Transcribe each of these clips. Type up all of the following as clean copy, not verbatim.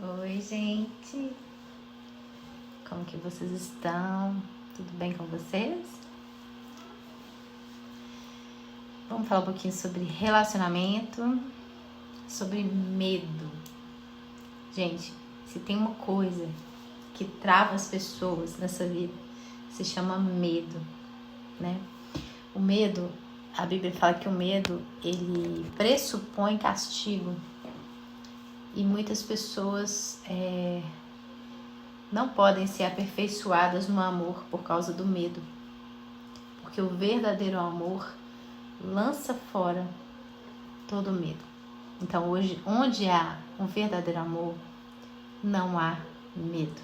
Oi, gente. Como que vocês estão? Tudo bem com vocês? Vamos falar um pouquinho sobre relacionamento, sobre medo. Gente, se tem uma coisa que trava as pessoas nessa vida, se chama medo, né? O medo, a Bíblia fala que o medo, ele pressupõe castigo. E muitas pessoas não podem ser aperfeiçoadas no amor por causa do medo. Porque o verdadeiro amor lança fora todo medo. Então hoje, onde há um verdadeiro amor, não há medo.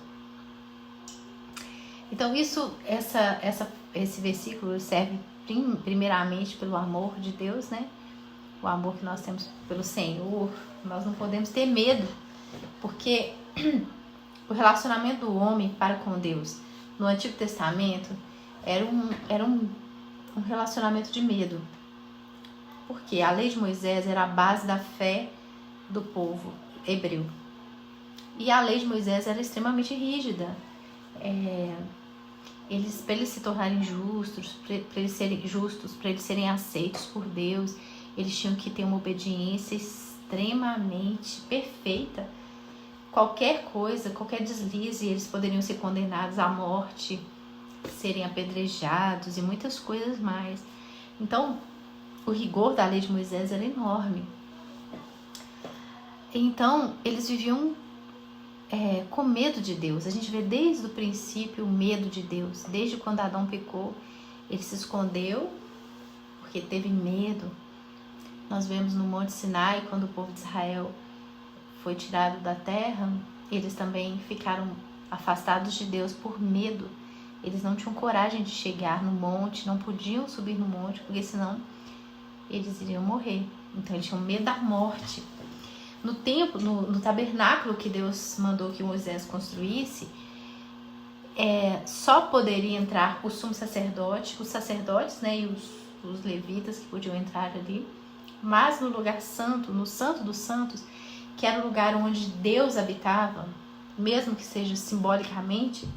Então esse versículo serve primeiramente pelo amor de Deus, né? O amor que nós temos pelo Senhor. Nós não podemos ter medo, porque o relacionamento do homem para com Deus no Antigo Testamento era um relacionamento de medo. Porque a lei de Moisés era a base da fé do povo hebreu. E a lei de Moisés era extremamente rígida. Para eles se tornarem justos, para eles serem aceitos por Deus, eles tinham que ter uma obediência extremamente perfeita. Qualquer coisa, qualquer deslize, eles poderiam ser condenados à morte, serem apedrejados e muitas coisas mais. Então, o rigor da lei de Moisés era enorme. Então, eles viviam com medo de Deus. A gente vê desde o princípio o medo de Deus. Desde quando Adão pecou, ele se escondeu porque teve medo. Nós vemos no Monte Sinai, quando o povo de Israel foi tirado da terra, eles também ficaram afastados de Deus por medo. Eles não tinham coragem de chegar no monte, não podiam subir no monte, porque senão eles iriam morrer. Então eles tinham medo da morte. No templo, no tabernáculo que Deus mandou que Moisés construísse, só poderia entrar o sumo sacerdote, os sacerdotes, né, e os levitas que podiam entrar ali. Mas no lugar santo, no Santo dos Santos, que era o lugar onde Deus habitava, mesmo que seja simbolicamente,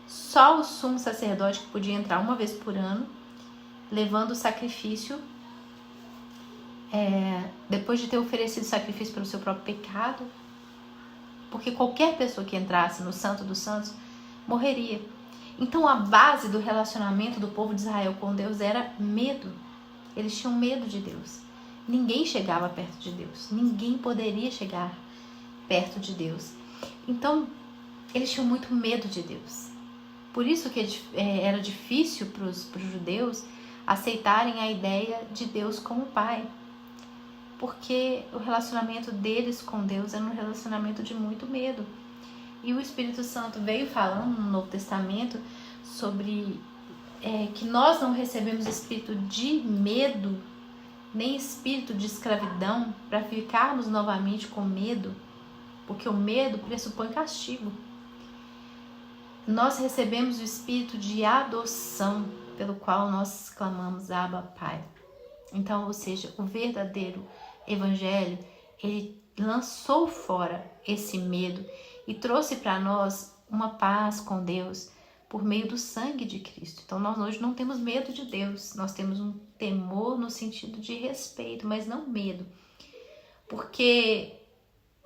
só o sumo sacerdote que podia entrar uma vez por ano, levando o sacrifício, depois de ter oferecido sacrifício pelo seu próprio pecado, porque qualquer pessoa que entrasse no Santo dos Santos morreria. Então a base do relacionamento do povo de Israel com Deus era medo. Eles tinham medo de Deus. Ninguém chegava perto de Deus. Ninguém poderia chegar perto de Deus. Então, eles tinham muito medo de Deus. Por isso que era difícil para os judeus aceitarem a ideia de Deus como Pai. Porque o relacionamento deles com Deus era um relacionamento de muito medo. E o Espírito Santo veio falando no Novo Testamento sobre que nós não recebemos espírito de medo, nem espírito de escravidão, para ficarmos novamente com medo, porque o medo pressupõe castigo. Nós recebemos o espírito de adoção, pelo qual nós clamamos Abba, Pai. Então, ou seja, o verdadeiro evangelho, ele lançou fora esse medo e trouxe para nós uma paz com Deus por meio do sangue de Cristo. Então nós hoje não temos medo de Deus, nós temos um temor no sentido de respeito, mas não medo. Porque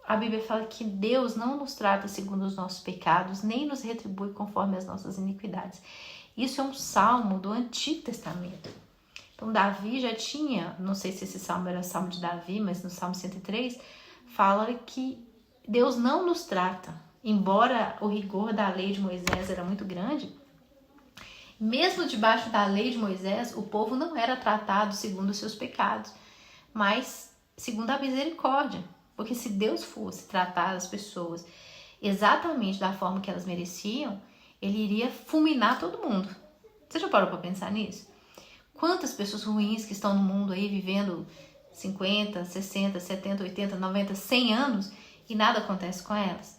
a Bíblia fala que Deus não nos trata segundo os nossos pecados, nem nos retribui conforme as nossas iniquidades. Isso é um salmo do Antigo Testamento. Então Davi já tinha, não sei se esse salmo era o salmo de Davi, mas no Salmo 103, fala que Deus não nos trata. Embora o rigor da lei de Moisés era muito grande, mesmo debaixo da lei de Moisés, o povo não era tratado segundo os seus pecados, mas segundo a misericórdia. Porque se Deus fosse tratar as pessoas exatamente da forma que elas mereciam, ele iria fulminar todo mundo. Você já parou para pensar nisso? Quantas pessoas ruins que estão no mundo aí vivendo 50, 60, 70, 80, 90, 100 anos e nada acontece com elas?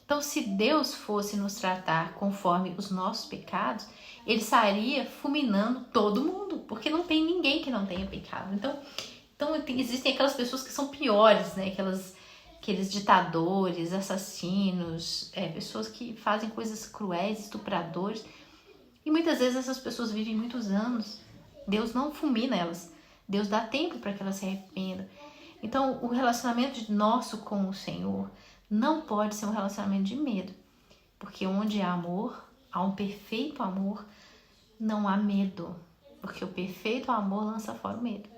Então, se Deus fosse nos tratar conforme os nossos pecados, ele sairia fulminando todo mundo, porque não tem ninguém que não tenha pecado. Então existem aquelas pessoas que são piores, né? Aquelas aqueles ditadores, assassinos, pessoas que fazem coisas cruéis, estupradores. E muitas vezes essas pessoas vivem muitos anos. Deus não fulmina elas. Deus dá tempo para que elas se arrependam. Então, o relacionamento nosso com o Senhor não pode ser um relacionamento de medo. Porque onde há amor, há um perfeito amor, não há medo. Porque o perfeito amor lança fora o medo.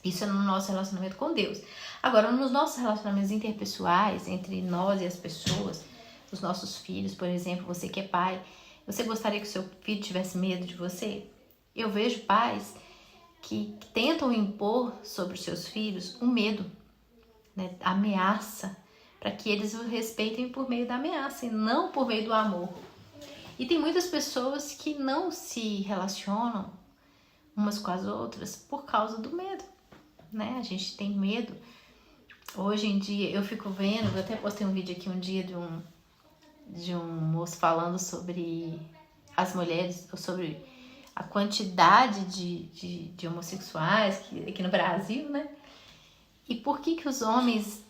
Isso é no nosso relacionamento com Deus. Agora, nos nossos relacionamentos interpessoais, entre nós e as pessoas, os nossos filhos, por exemplo, você que é pai, você gostaria que o seu filho tivesse medo de você? Eu vejo pais que tentam impor sobre os seus filhos o medo, né? A ameaça, para que eles o respeitem por meio da ameaça e não por meio do amor. E tem muitas pessoas que não se relacionam umas com as outras por causa do medo, né? A gente tem medo. Hoje em dia, eu fico vendo, eu até postei um vídeo aqui um dia de um moço falando sobre as mulheres, sobre a quantidade de homossexuais aqui no Brasil, né? E por que os homens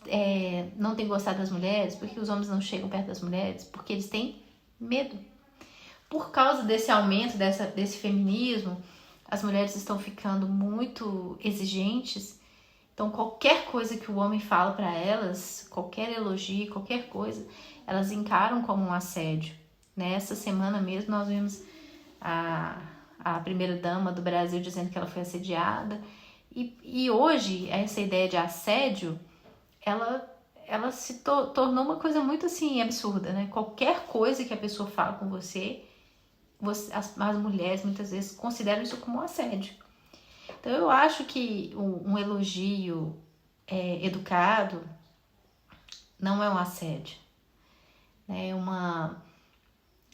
não têm gostado das mulheres? Por que os homens não chegam perto das mulheres? Porque eles têm medo. Por causa desse aumento, desse feminismo, as mulheres estão ficando muito exigentes. Então, qualquer coisa que o homem fala para elas, qualquer elogio, qualquer coisa, elas encaram como um assédio. Nessa semana mesmo, nós vimos a primeira-dama do Brasil dizendo que ela foi assediada. E hoje, essa ideia de assédio, ela se tornou uma coisa muito assim, absurda, né? Qualquer coisa que a pessoa fala com você, as mulheres muitas vezes consideram isso como um assédio. Então, eu acho que um elogio educado não é um assédio.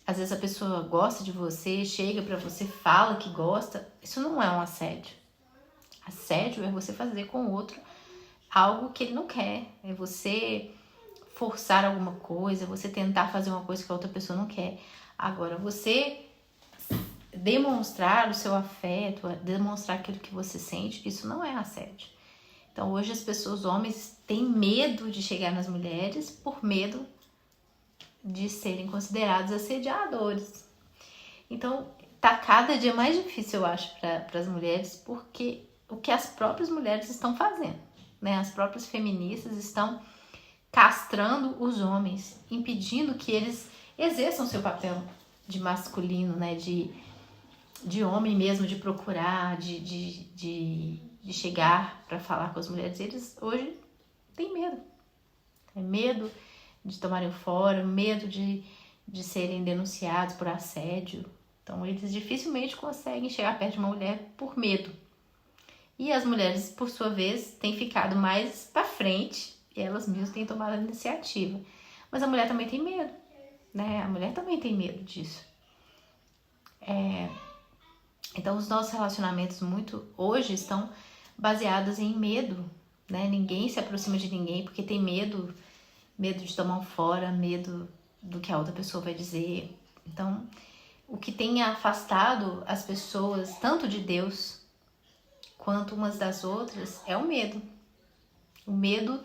Às vezes a pessoa gosta de você, chega pra você, fala que gosta. Isso não é um assédio. Assédio é você fazer com o outro algo que ele não quer. É você forçar alguma coisa, você tentar fazer uma coisa que a outra pessoa não quer. Agora, você demonstrar o seu afeto, demonstrar aquilo que você sente, isso não é assédio. Então, hoje as pessoas, homens, têm medo de chegar nas mulheres por medo de serem considerados assediadores. Então, tá cada dia mais difícil, eu acho, para as mulheres, porque o que as próprias mulheres estão fazendo, né? As próprias feministas estão castrando os homens, impedindo que eles exerçam seu papel de masculino, né? De homem mesmo, de procurar, de chegar para falar com as mulheres. Eles hoje têm medo. Tem medo de tomarem fora, medo de serem denunciados por assédio. Então, eles dificilmente conseguem chegar perto de uma mulher por medo. E as mulheres, por sua vez, têm ficado mais para frente e elas mesmas têm tomado a iniciativa. Mas a mulher também tem medo, né? A mulher também tem medo disso. Então, os nossos relacionamentos hoje estão baseados em medo, né? Ninguém se aproxima de ninguém porque tem medo de tomar um fora, medo do que a outra pessoa vai dizer. Então, o que tem afastado as pessoas, tanto de Deus quanto umas das outras, é o medo. O medo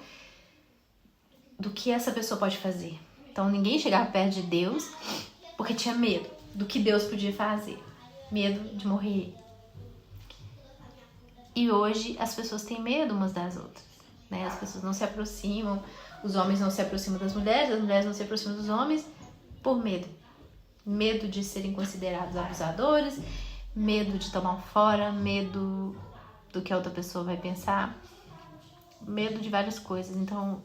do que essa pessoa pode fazer. Então, ninguém chegava perto de Deus porque tinha medo do que Deus podia fazer. Medo de morrer. E hoje as pessoas têm medo umas das outras, né? As pessoas não se aproximam, os homens não se aproximam das mulheres, as mulheres não se aproximam dos homens por medo. Medo de serem considerados abusadores, medo de tomar um fora, medo do que a outra pessoa vai pensar, medo de várias coisas. Então,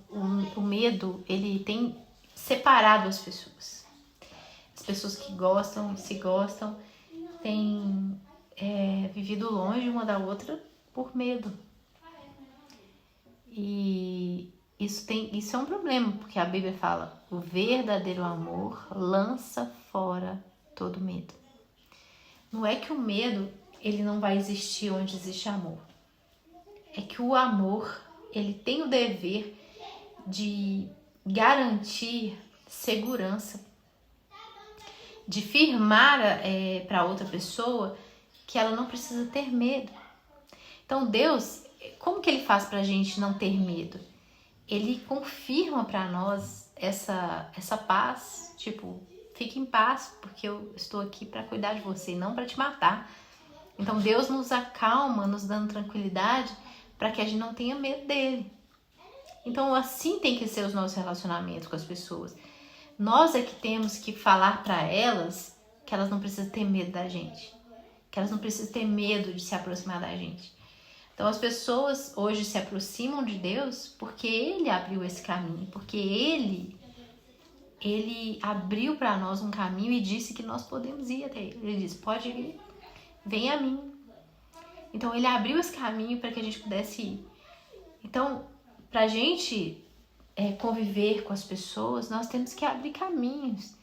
o medo, ele tem separado as pessoas. As pessoas que se gostam, têm vivido longe uma da outra por medo. E isso é um problema, porque a Bíblia fala: o verdadeiro amor lança fora todo medo. Não é que o medo ele não vai existir onde existe amor. É que o amor ele tem o dever de garantir segurança, de firmar para outra pessoa que ela não precisa ter medo. Então Deus, como que ele faz para a gente não ter medo? ele confirma para nós essa paz, tipo, fique em paz, porque eu estou aqui para cuidar de você, não para te matar. Então Deus nos acalma, nos dando tranquilidade, para que a gente não tenha medo dele. Então assim tem que ser os nossos relacionamentos com as pessoas. Nós é que temos que falar para elas que elas não precisam ter medo da gente, que elas não precisam ter medo de se aproximar da gente. Então as pessoas hoje se aproximam de Deus porque Ele abriu esse caminho, porque Ele abriu para nós um caminho e disse que nós podemos ir até Ele. Ele disse, pode vir, vem a mim. Então Ele abriu esse caminho para que a gente pudesse ir. Então, para a gente conviver com as pessoas, nós temos que abrir caminhos,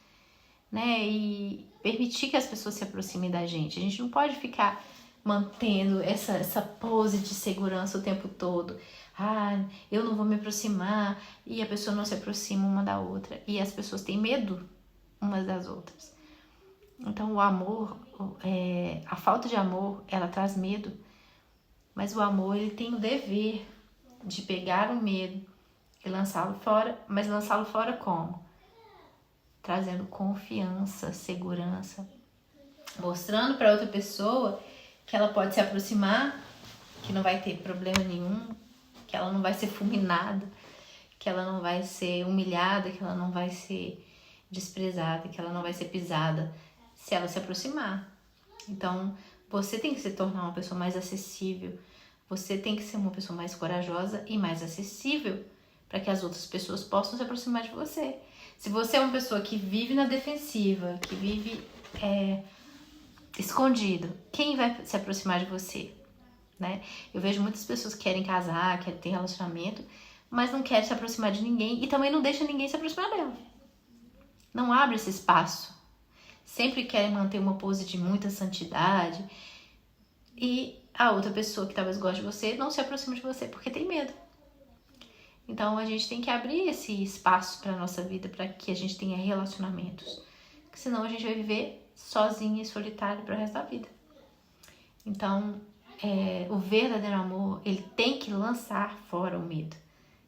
né? E permitir que as pessoas se aproximem da gente. A gente não pode ficar mantendo essa pose de segurança o tempo todo. Ah, eu não vou me aproximar, e a pessoa não se aproxima uma da outra. E as pessoas têm medo umas das outras. Então o amor, a falta de amor, ela traz medo. Mas o amor, ele tem o dever de pegar o medo e lançá-lo fora. Mas lançá-lo fora como? Trazendo confiança, segurança. Mostrando para outra pessoa que ela pode se aproximar, que não vai ter problema nenhum, que ela não vai ser fulminada, que ela não vai ser humilhada, que ela não vai ser desprezada, que ela não vai ser pisada, se ela se aproximar. Então, você tem que se tornar uma pessoa mais acessível, você tem que ser uma pessoa mais corajosa e mais acessível para que as outras pessoas possam se aproximar de você. Se você é uma pessoa que vive na defensiva, que vive escondido, quem vai se aproximar de você? Né? Eu vejo muitas pessoas que querem casar, querem ter relacionamento, mas não querem se aproximar de ninguém e também não deixam ninguém se aproximar dela. Não abre esse espaço. Sempre querem manter uma pose de muita santidade e a outra pessoa que talvez goste de você não se aproxima de você porque tem medo. Então a gente tem que abrir esse espaço para nossa vida, para que a gente tenha relacionamentos, porque senão a gente vai viver sozinha e solitária para o resto da vida. Então o verdadeiro amor, ele tem que lançar fora o medo.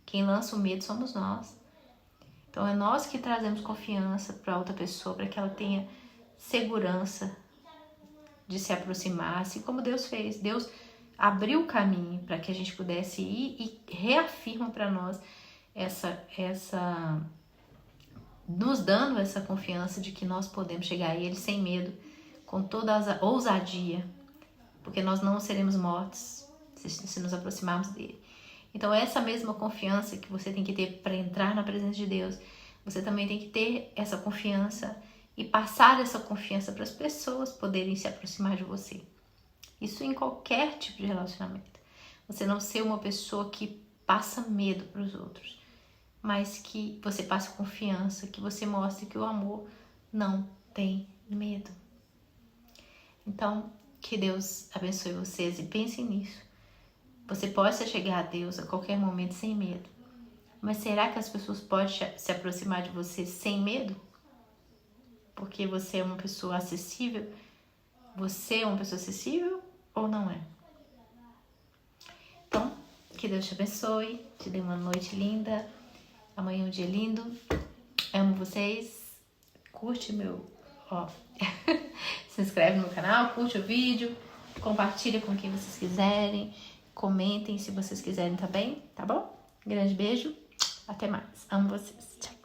Quem lança o medo somos nós. Então é nós que trazemos confiança para outra pessoa, para que ela tenha segurança de se aproximar, assim como Deus fez. Deus abriu o caminho para que a gente pudesse ir e reafirma para nós nos dando essa confiança de que nós podemos chegar a Ele sem medo, com toda a ousadia, porque nós não seremos mortos se nos aproximarmos dele. Então essa mesma confiança que você tem que ter para entrar na presença de Deus, você também tem que ter essa confiança e passar essa confiança para as pessoas poderem se aproximar de você. Isso em qualquer tipo de relacionamento. Você não ser uma pessoa que passa medo para os outros, mas que você passe confiança, que você mostre que o amor não tem medo. Então, que Deus abençoe vocês e pensem nisso. Você pode chegar a Deus a qualquer momento sem medo, mas será que as pessoas podem se aproximar de você sem medo? Porque você é uma pessoa acessível? Você é uma pessoa acessível ou não é? Então, que Deus te abençoe, te dê uma noite linda, amanhã é um dia lindo. Amo vocês. Curte se inscreve no canal, curte o vídeo, compartilha com quem vocês quiserem, comentem se vocês quiserem também, tá bom? Grande beijo, até mais. Amo vocês. Tchau.